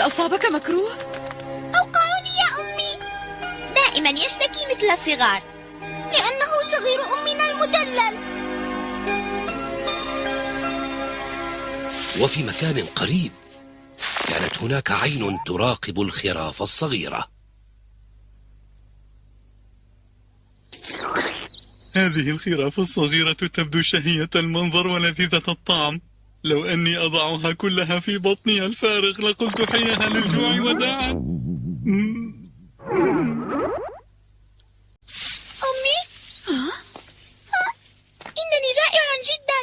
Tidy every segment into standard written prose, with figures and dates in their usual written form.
أصابك مكروه؟ أوقعني يا أمي. دائما يشتكي مثل الصغار لأنه صغير أمنا المدلل. وفي مكان قريب كانت هناك عين تراقب الخراف الصغيرة. هذه الخراف الصغيرة تبدو شهية المنظر ولذيذة الطعم. لو أني أضعها كلها في بطني الفارغ لقلت حينها للجوع وداعا. أمي، إنني جائع جدا.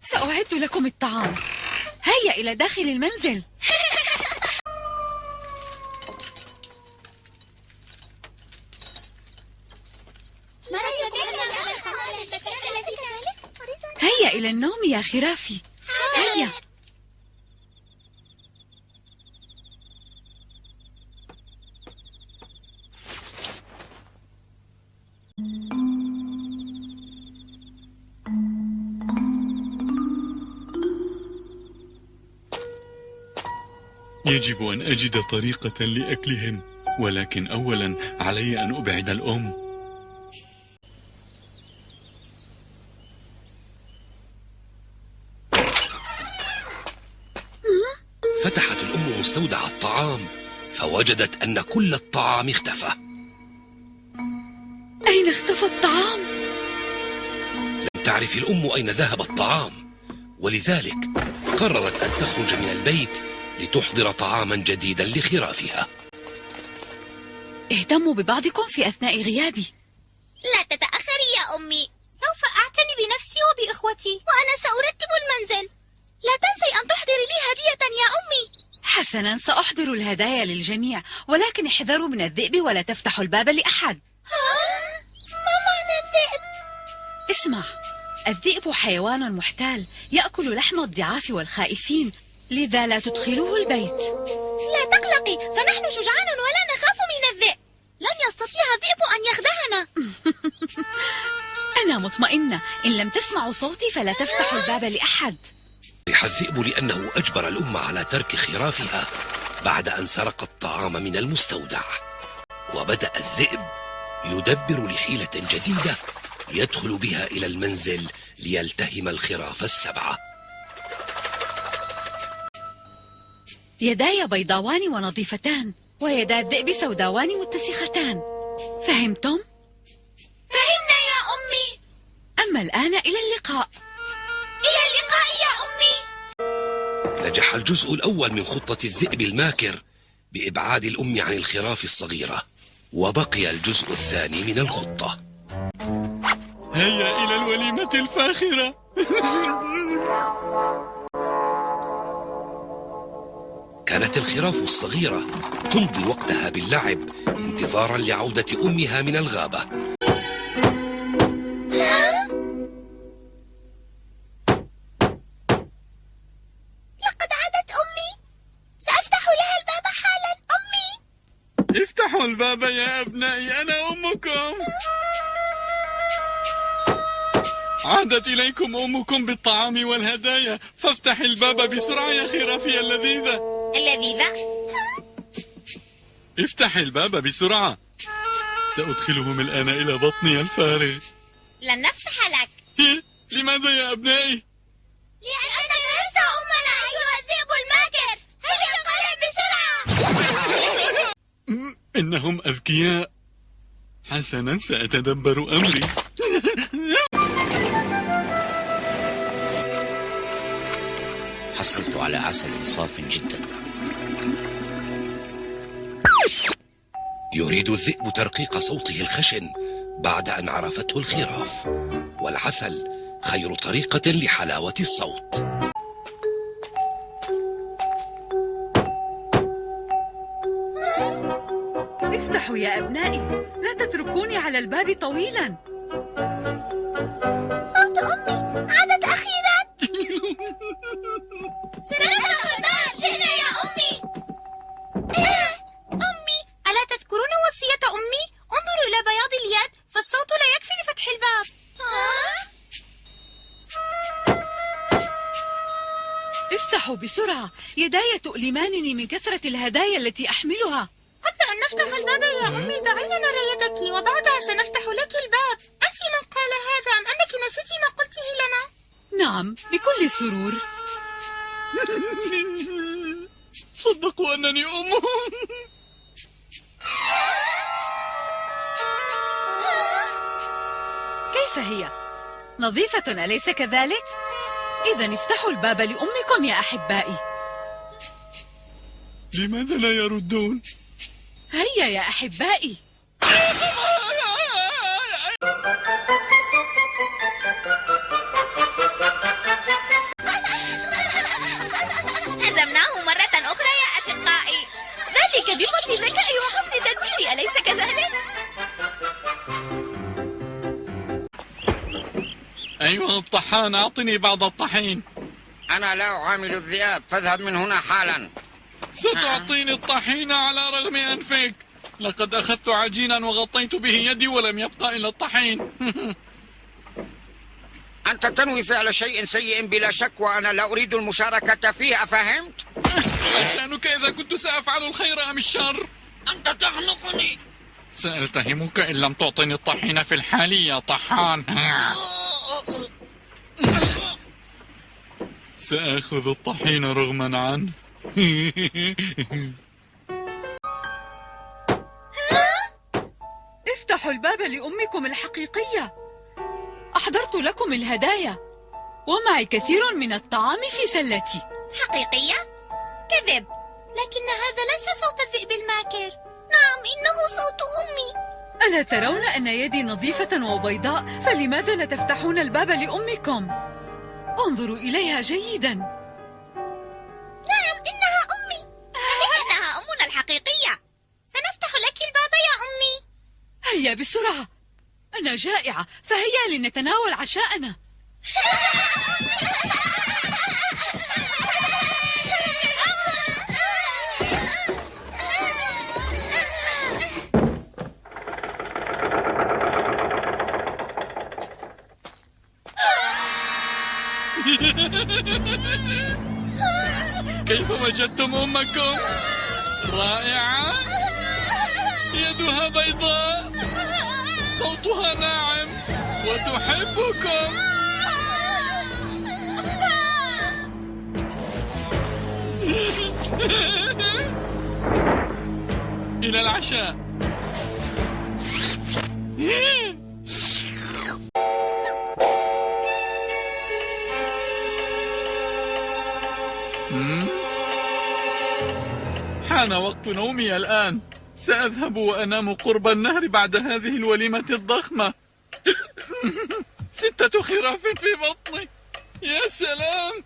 سأعد لكم الطعام. هيا إلى داخل المنزل. هيا إلى النوم يا خرافي. هيا. يجب أن أجد طريقة لأكلهم، ولكن أولا علي أن أبعد الأم. فتحت الأم مستودع الطعام فوجدت أن كل الطعام اختفى. أين اختفى الطعام؟ لم تعرف الأم أين ذهب الطعام، ولذلك قررت أن تخرج من البيت لتحضر طعاما جديدا لخرافها. اهتموا ببعضكم في أثناء غيابي. لا تتأخري يا أمي. سوف أعتني بنفسي وبإخوتي، وأنا سأرتب المنزل. لا تنسي أن تحضري لي هدية يا أمي. حسنا، سأحضر الهدايا للجميع، ولكن احذروا من الذئب ولا تفتحوا الباب لأحد. ما معنى الذئب؟ اسمع، الذئب حيوان محتال يأكل لحم الضعاف والخائفين، لذا لا تدخلوه البيت. لا تقلقي، فنحن شجعان ولا نخاف من الذئب. لن يستطيع الذئب أن يخدعنا. أنا مطمئنة، إن لم تسمعوا صوتي فلا تفتحوا الباب لأحد. فرح الذئب لأنه أجبر الأم على ترك خرافها بعد أن سرق الطعام من المستودع. وبدأ الذئب يدبر لحيلة جديدة يدخل بها إلى المنزل ليلتهم الخراف السبعة. يداي بيضاوان ونظيفتان، ويدا الذئب سوداوان متسختان. فهمتم؟ فهمنا يا أمي. أما الآن إلى اللقاء. إلى اللقاء يا أمي. نجح الجزء الأول من خطة الذئب الماكر بإبعاد الأم عن الخراف الصغيرة، وبقي الجزء الثاني من الخطة. هيا إلى الوليمة الفاخرة. كانت الخراف الصغيرة تمضي وقتها باللعب انتظارا لعودة أمها من الغابة. لقد عادت أمي. سأفتح لها الباب حالا. أمي، افتحوا الباب يا أبنائي، أنا أمكم. عادت إليكم أمكم بالطعام والهدايا، فافتح الباب بسرعة يا خرافي اللذيذة. اللذيذة؟ افتح الباب بسرعة، سأدخلهم الآن إلى بطني الفارغ. لن نفتح لك. لماذا يا أبنائي؟ لأنك لست أمنا أيها الذئب الماكر. هيا انقلب بسرعة. إنهم أذكياء. حسنا، سأتدبر أمري. حصلت على عسل صاف جدا. يريد الذئب ترقيق صوته الخشن بعد أن عرفته الخراف، والعسل خير طريقة لحلاوة الصوت. افتحوا يا أبنائي، لا تتركوني على الباب طويلا. صوت أمي عادت أخيرا. سنفتح الباب. جئنا يا أمي. أمي، ألا تذكرون وصية أمي؟ انظروا إلى بياض اليد، فالصوت لا يكفي لفتح الباب. افتحوا بسرعة، يداي تؤلمانني من كثرة الهدايا التي أحملها. قبل أن نفتح الباب يا أمي دعينا نرى يدك وبعدها سنفتح لك الباب. أنت من قال هذا أم أنك نسيتِ ما قلته لنا؟ نعم، بكل سرور. صدقوا أنني أمهم. كيف هي؟ نظيفة أليس كذلك؟ إذا افتحوا الباب لأمكم يا أحبائي. لماذا لا يردون؟ هيا يا أحبائي. هزمناه مرة أخرى يا أشقائي. ذلك بفضل ذكائي وحسن تدبيري، أليس كذلك؟ أيها الطحان، أعطني بعض الطحين. أنا لا أعامل الذئاب، فاذهب من هنا حالا. ستعطيني الطحين على رغم أنفك. لقد أخذت عجينا وغطيت به يدي ولم يبقى إلا الطحين. أنت تنوي فعل شيء سيء بلا شك، وأنا لا أريد المشاركة فيه، أفهمت؟ ما شأنك إذا كنت سأفعل الخير أم الشر؟ أنت تخنقني. سألتهمك إن لم تعطني الطحين في الحال يا طحان. سأخذ الطحين رغما عنه. افتحوا الباب لأمكم الحقيقية. أحضرت لكم الهدايا ومعي كثير من الطعام في سلتي. حقيقية؟ كذب، لكن هذا ليس صوت الذئب الماكر. نعم، إنه صوت أمي. ألا ترون أن يدي نظيفة وبيضاء؟ فلماذا لا تفتحون الباب لأمكم؟ انظروا إليها جيدا. نعم، إنها أمي. إنها أمنا الحقيقية. سنفتح لك الباب يا أمي. هيا بسرعة، أنا جائعة، فهيا لنتناول عشاءنا. كيف وجدتم أمكم؟ رائعة. يدها بيضاء، صوتها ناعم، وتحبكم. إلى العشاء. حان وقت نومي الآن. سأذهب وأنام قرب النهر بعد هذه الوليمة الضخمة. 6 خراف في بطني، يا سلام.